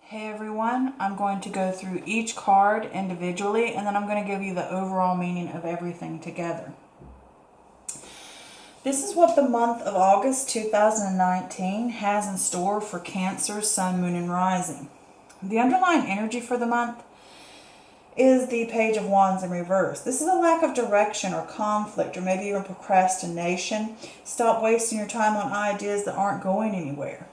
Hey everyone, I'm going to go through each card individually and then I'm going to give you the overall meaning of everything together. This is what the month of August 2019 has in store for Cancer, Sun, Moon, and Rising. The underlying energy for the month is the Page of Wands in reverse. This is a lack of direction or conflict or maybe even procrastination. Stop wasting your time on ideas that aren't going anywhere.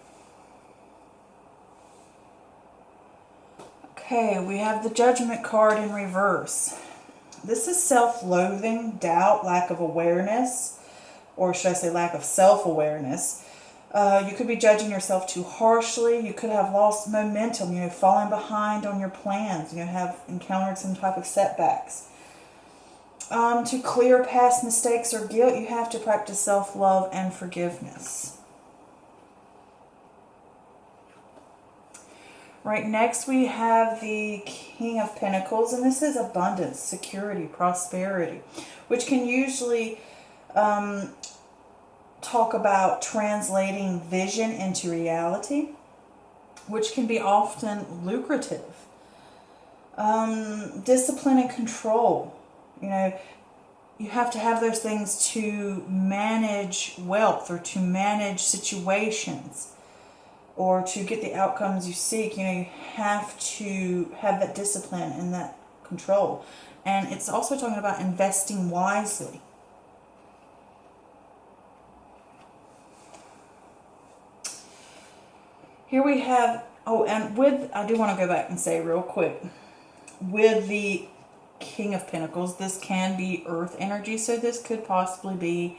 Okay, we have the Judgment card in reverse. This is self-loathing, doubt, lack of awareness, or should I say lack of self-awareness. You could be judging yourself too harshly. You could have lost momentum, falling behind on your plans, have encountered some type of setbacks. To clear past mistakes or guilt, you have to practice self-love and forgiveness. Right, next we have the King of Pentacles, and this is abundance, security, prosperity, which can usually talk about translating vision into reality, which can be often lucrative. Discipline and control. You have to have those things to manage wealth or to manage situations, or to get the outcomes you seek. You have to have that discipline and that control. And it's also talking about investing wisely. Here we have, I do want to go back and say real quick, with the King of Pentacles, this can be earth energy, so this could possibly be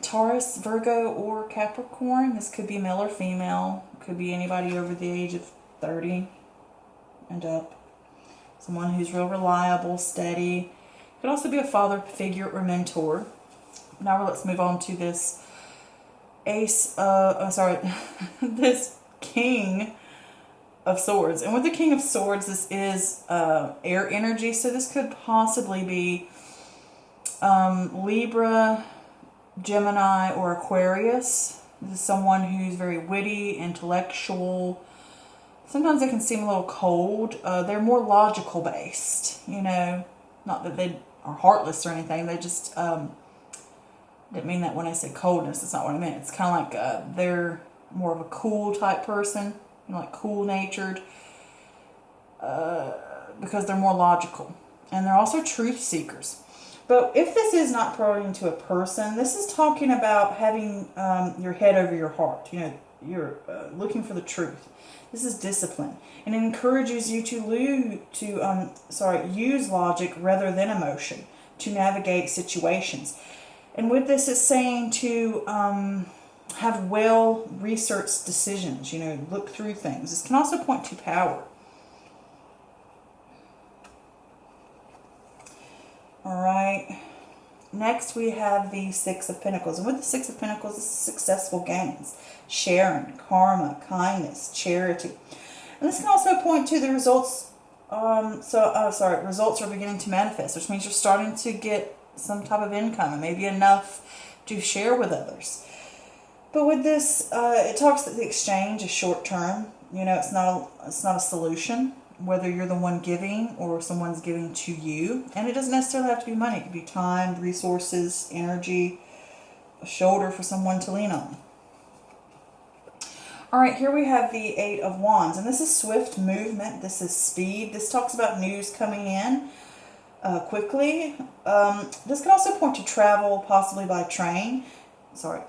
Taurus, Virgo, or Capricorn. This could be male or female. Could be anybody over the age of 30 and up. Someone who's real reliable, steady. Could also be a father figure or mentor. Now let's move on to this this King of Swords. And with the King of Swords, this is air energy, so this could possibly be Libra, Gemini, or Aquarius. This is someone who's very witty, intellectual. Sometimes they can seem a little cold. They're more logical based, Not that they are heartless or anything. They just, didn't mean that when I said coldness. That's not what I meant. It's kind of like they're more of a cool type person, like cool natured, because they're more logical. And they're also truth seekers. But if this is not pertaining to a person, this is talking about having your head over your heart. You're looking for the truth. This is discipline, and it encourages you to use logic rather than emotion to navigate situations. And with this, it's saying to have well-researched decisions. Look through things. This can also point to power. All right. Next, we have the Six of Pentacles. And with the Six of Pentacles, this is successful gains, sharing, karma, kindness, charity. And this can also point to the results. Results are beginning to manifest, which means you're starting to get some type of income, and maybe enough to share with others. But with this, it talks that the exchange is short term. It's not a solution, whether you're the one giving or someone's giving to you. And it doesn't necessarily have to be money. It could be time, resources, energy, a shoulder for someone to lean on. All right, here we have the Eight of Wands. And this is swift movement. This is speed. This talks about news coming in quickly. This could also point to travel, possibly by plane. I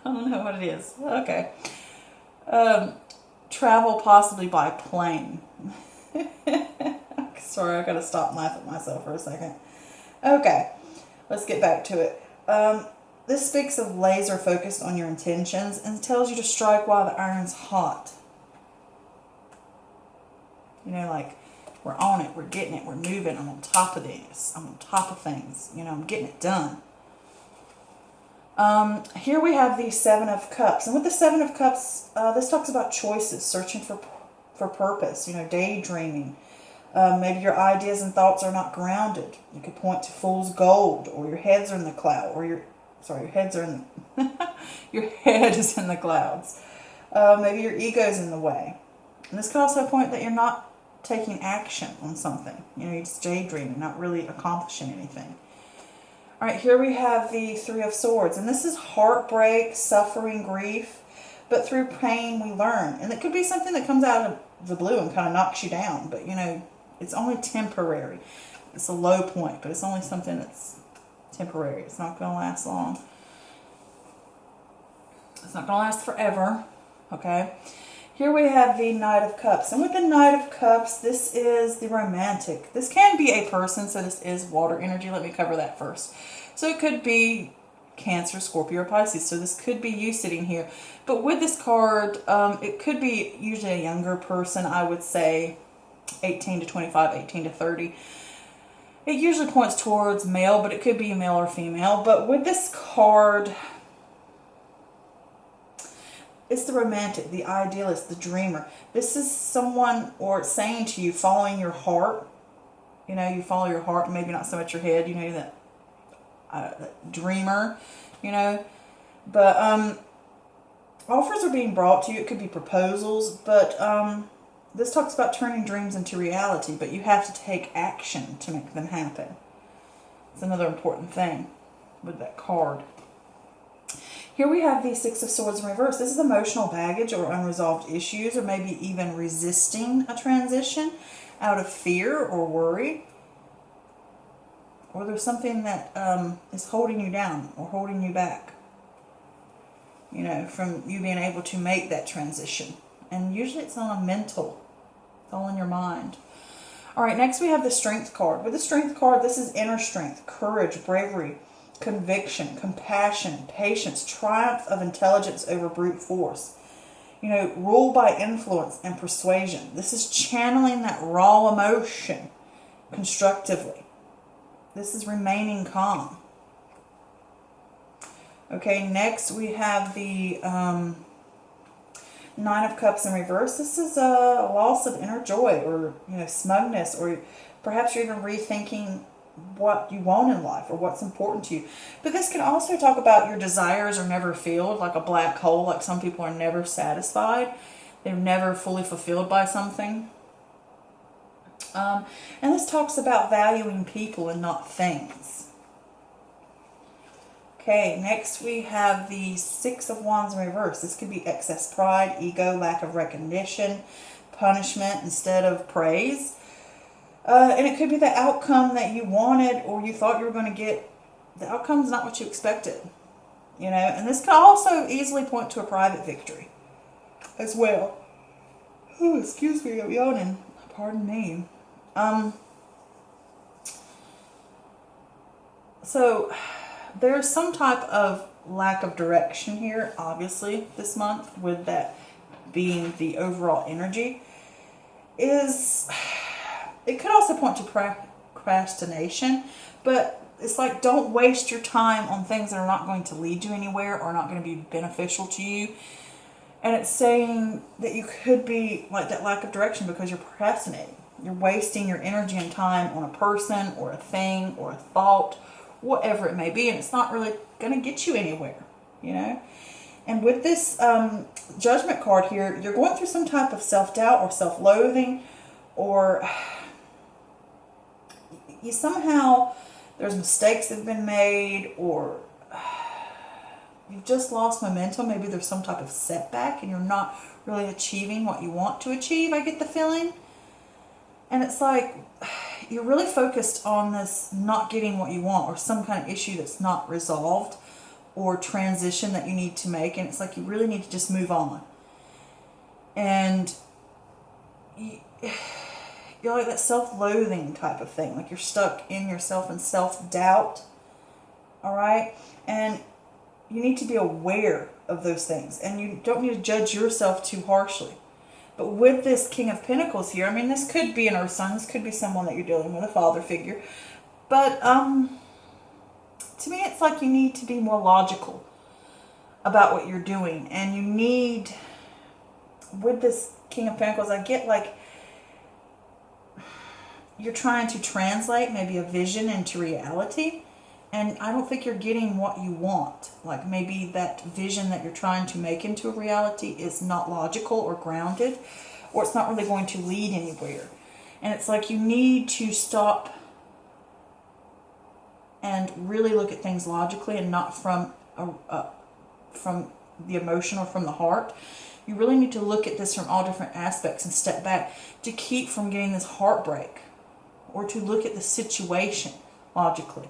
don't know what it is. Okay. Travel possibly by plane. Sorry, I gotta stop laughing at myself for a second. Okay, let's get back to it. This speaks of laser focused on your intentions and tells you to strike while the iron's hot. Like, we're on it, we're getting it, we're moving, I'm on top of this, I'm on top of things, I'm getting it done. Here we have the Seven of Cups. And with the Seven of Cups, this talks about choices, searching for purpose, daydreaming. Maybe your ideas and thoughts are not grounded. You could point to fool's gold, or your heads are in the cloud, or your head is in the clouds. Maybe your ego's in the way. And this could also point that you're not taking action on something. You know, you're just daydreaming, not really accomplishing anything. All right, here we have the Three of Swords. And this is heartbreak, suffering, grief. But through pain, we learn. And it could be something that comes out of the blue and kind of knocks you down. But, you know, it's only temporary. It's a low point, but it's only something that's temporary. It's not going to last long. It's not going to last forever. Okay? Here we have the Knight of Cups. And with the Knight of Cups, this is the romantic. This can be a person, so this is water energy. Let me cover that first. So it could be Cancer, Scorpio, or Pisces. So this could be you sitting here. But with this card, it could be usually a younger person, I would say 18 to 25, 18 to 30. It usually points towards male, but it could be male or female. But with this card, it's the romantic, the idealist, the dreamer. This is someone, or it's saying to you, following your heart. You know, you follow your heart, maybe not so much your head. You know, that dreamer, you know. But offers are being brought to you. It could be proposals, but this talks about turning dreams into reality. But you have to take action to make them happen. It's another important thing with that card. Here we have the Six of Swords in reverse. This is emotional baggage or unresolved issues, or maybe even resisting a transition out of fear or worry. Or there's something that is holding you down or holding you back, you know, from you being able to make that transition. And usually it's on a mental, it's all in your mind. All right, next we have the Strength card. With the Strength card, this is inner strength, courage, bravery, conviction, compassion, patience, triumph of intelligence over brute force. You know, rule by influence and persuasion. This is channeling that raw emotion constructively. This is remaining calm. Okay, next we have the Nine of Cups in reverse. This is a loss of inner joy, or, you know, smugness, or perhaps you're even rethinking what you want in life or what's important to you. But this can also talk about your desires are never filled, like a black hole. Like some people are never satisfied. They're never fully fulfilled by something. And this talks about valuing people and not things. Okay, next we have the Six of Wands in reverse. This could be excess pride, ego, lack of recognition, punishment instead of praise. And it could be the outcome that you wanted or you thought you were going to get. The outcome's not what you expected. You know, and this can also easily point to a private victory as well. Oh, excuse me, I'm yawning. Pardon me. So there's some type of lack of direction here, obviously, this month, with that being the overall energy. It could also point to procrastination, but it's like, don't waste your time on things that are not going to lead you anywhere or not going to be beneficial to you. And it's saying that you could be like that lack of direction because you're procrastinating. You're wasting your energy and time on a person or a thing or a thought, whatever it may be, and it's not really going to get you anywhere, you know. And with this Judgment card here, you're going through some type of self-doubt or self-loathing, or you somehow, there's mistakes that have been made, or you've just lost momentum. Maybe there's some type of setback and you're not really achieving what you want to achieve, I get the feeling. And it's like you're really focused on this not getting what you want, or some kind of issue that's not resolved, or transition that you need to make. And it's like you really need to just move on. And you're like that self-loathing type of thing. Like you're stuck in yourself and self-doubt. All right? And you need to be aware of those things. And you don't need to judge yourself too harshly. But with this King of Pentacles here, I mean, this could be an Earth sign. This could be someone that you're dealing with, a father figure. But to me, it's like you need to be more logical about what you're doing. And you need, with this King of Pentacles, I get like you're trying to translate maybe a vision into reality. And I don't think you're getting what you want. Like maybe that vision that you're trying to make into a reality is not logical or grounded, or it's not really going to lead anywhere. And it's like you need to stop and really look at things logically and not from the emotion or from the heart. You really need to look at this from all different aspects and step back to keep from getting this heartbreak, or to look at the situation logically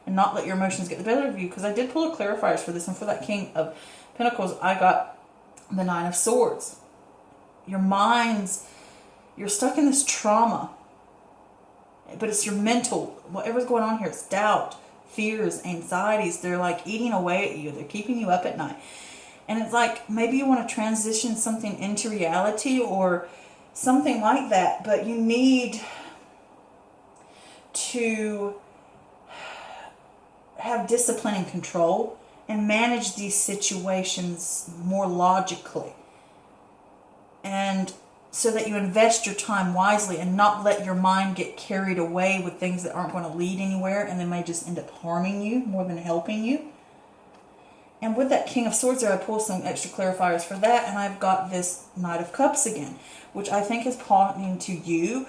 and not let your emotions get the better of you. Because I did pull a clarifiers for this, and for that King of Pentacles, I got the Nine of Swords. You're stuck in this trauma, but it's your mental, whatever's going on here, it's doubt, fears, anxieties. They're like eating away at you. They're keeping you up at night. And it's like maybe you want to transition something into reality or something like that, but you need to have discipline and control and manage these situations more logically. And so that you invest your time wisely and not let your mind get carried away with things that aren't going to lead anywhere, and they may just end up harming you more than helping you. And with that King of Swords there, I pulled some extra clarifiers for that, and I've got this Knight of Cups again, which I think is pointing to you,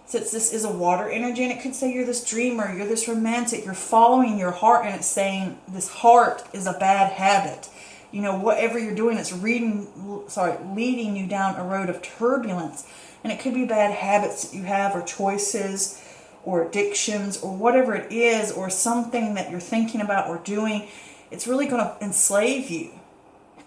since this is a water energy, and it could say you're this dreamer, you're this romantic, you're following your heart, and it's saying this heart is a bad habit. You know, whatever you're doing, it's leading you down a road of turbulence. And it could be bad habits that you have, or choices, or addictions, or whatever it is, or something that you're thinking about or doing. It's really going to enslave you.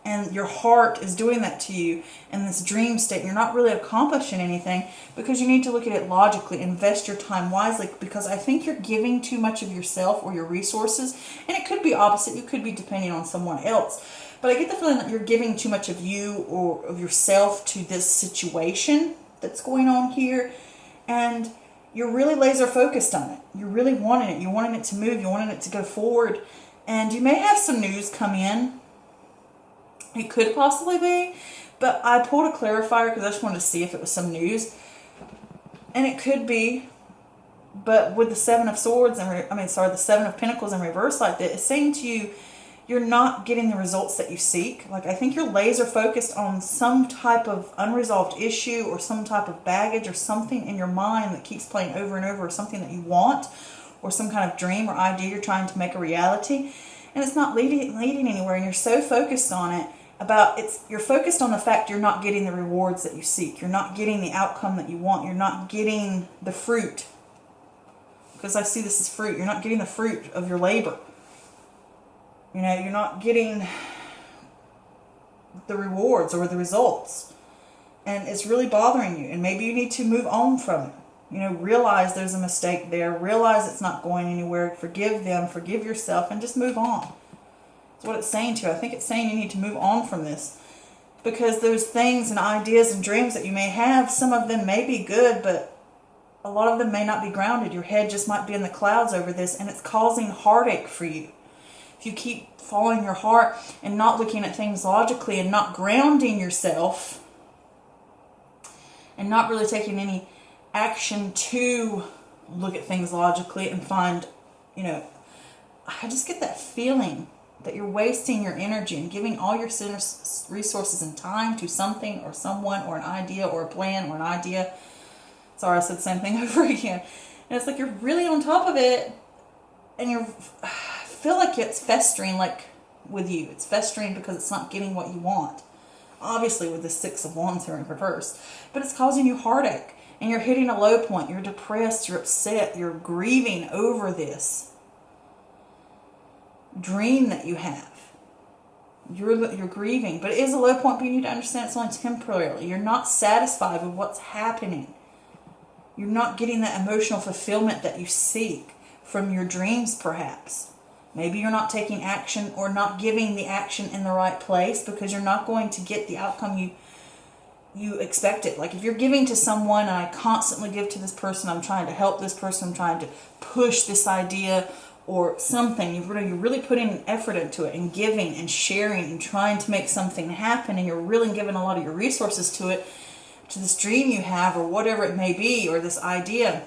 And your heart is doing that to you in this dream state. You're not really accomplishing anything because you need to look at it logically. Invest your time wisely, because I think you're giving too much of yourself or your resources. And it could be opposite. You could be depending on someone else. But I get the feeling that you're giving too much of you or of yourself to this situation that's going on here. And you're really laser focused on it. You're really wanting it. You're wanting it to move. You're wanting it to go forward. And you may have some news come in. It could possibly be. But I pulled a clarifier because I just wanted to see if it was some news. And it could be. But with the Seven of Swords, the Seven of Pentacles in reverse like that, it's saying to you, you're not getting the results that you seek. Like, I think you're laser focused on some type of unresolved issue or some type of baggage or something in your mind that keeps playing over and over, or something that you want, or some kind of dream or idea you're trying to make a reality. And it's not leading anywhere, and you're so focused on it. You're focused on the fact you're not getting the rewards that you seek. You're not getting the outcome that you want. You're not getting the fruit. Because I see this as fruit. You're not getting the fruit of your labor. You know, you're not getting the rewards or the results. And it's really bothering you. And maybe you need to move on from it. You know, realize there's a mistake there. Realize it's not going anywhere. Forgive them. Forgive yourself. And just move on. That's what it's saying to you. I think it's saying you need to move on from this. Because those things and ideas and dreams that you may have, some of them may be good, but a lot of them may not be grounded. Your head just might be in the clouds over this, and it's causing heartache for you. If you keep following your heart and not looking at things logically and not grounding yourself and not really taking any action to look at things logically and find, you know, I just get that feeling that you're wasting your energy and giving all your resources and time to something or someone or an idea or a plan or an idea. Sorry, I said the same thing over again. And it's like you're really on top of it, and I feel like it's festering, like with you. It's festering because it's not getting what you want. Obviously with the Six of Wands here in reverse. But it's causing you heartache. And you're hitting a low point. You're depressed. You're upset. You're grieving over this dream that you have. You're grieving. But it is a low point, but you need to understand it's only temporarily. You're not satisfied with what's happening. You're not getting that emotional fulfillment that you seek from your dreams, perhaps. Maybe you're not taking action or not giving the action in the right place because you're not going to get the outcome you expected. Like if you're giving to someone, and I constantly give to this person, I'm trying to help this person, I'm trying to push this idea or something, you're really putting an effort into it and giving and sharing and trying to make something happen, and you're really giving a lot of your resources to it, to this dream you have or whatever it may be, or this idea.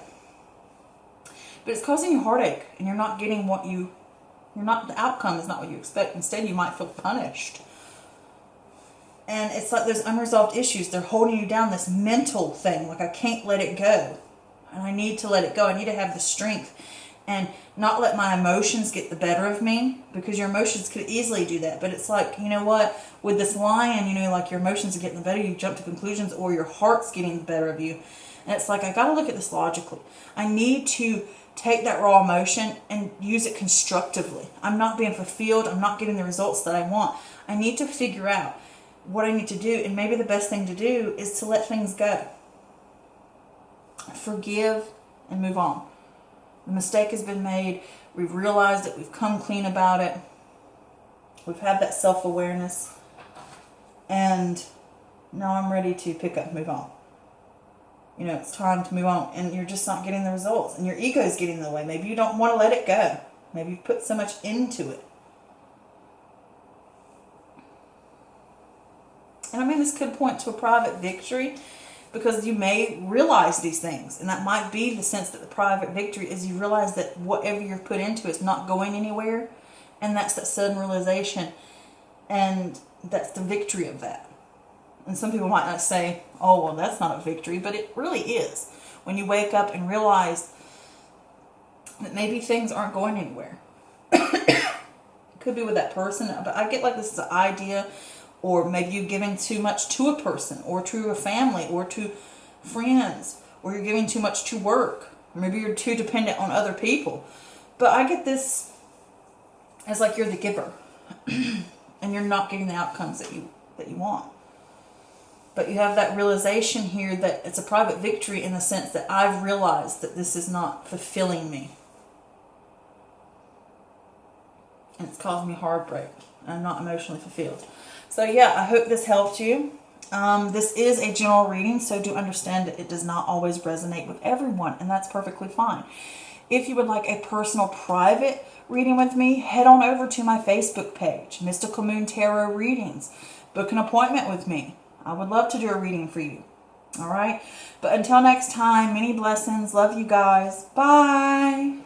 But it's causing you heartache and you're not getting what you The outcome is not what you expect. Instead, you might feel punished. And it's like there's unresolved issues. They're holding you down, this mental thing. Like, I can't let it go. And I need to let it go. I need to have the strength and not let my emotions get the better of me, because your emotions could easily do that. But it's like, you know what? With this lion, like your emotions are getting the better, you jump to conclusions, or your heart's getting the better of you. And it's like, I got to look at this logically. I need to take that raw emotion and use it constructively. I'm not being fulfilled. I'm not getting the results that I want. I need to figure out what I need to do. And maybe the best thing to do is to let things go. Forgive and move on. The mistake has been made. We've realized it. We've come clean about it. We've had that self-awareness. And now I'm ready to pick up and move on. It's time to move on. And you're just not getting the results. And your ego is getting in the way. Maybe you don't want to let it go. Maybe you've put so much into it. And I mean, this could point to a private victory, because you may realize these things. And that might be the sense that the private victory is you realize that whatever you've put into is not going anywhere. And that's that sudden realization. And that's the victory of that. And some people might not say, oh, well, that's not a victory. But it really is. When you wake up and realize that maybe things aren't going anywhere. It could be with that person. But I get like this is an idea. Or maybe you're giving too much to a person, or to a family, or to friends, or you're giving too much to work. Or maybe you're too dependent on other people. But I get this as like you're the giver, and you're not getting the outcomes that you want. But you have that realization here that it's a private victory in the sense that I've realized that this is not fulfilling me. And it's caused me heartbreak. I'm not emotionally fulfilled. So yeah, I hope this helped you. This is a general reading, so do understand that it does not always resonate with everyone, and that's perfectly fine. If you would like a personal private reading with me, head on over to my Facebook page, Mystical Moon Tarot Readings. Book an appointment with me. I would love to do a reading for you. All right? But until next time, many blessings. Love you guys. Bye.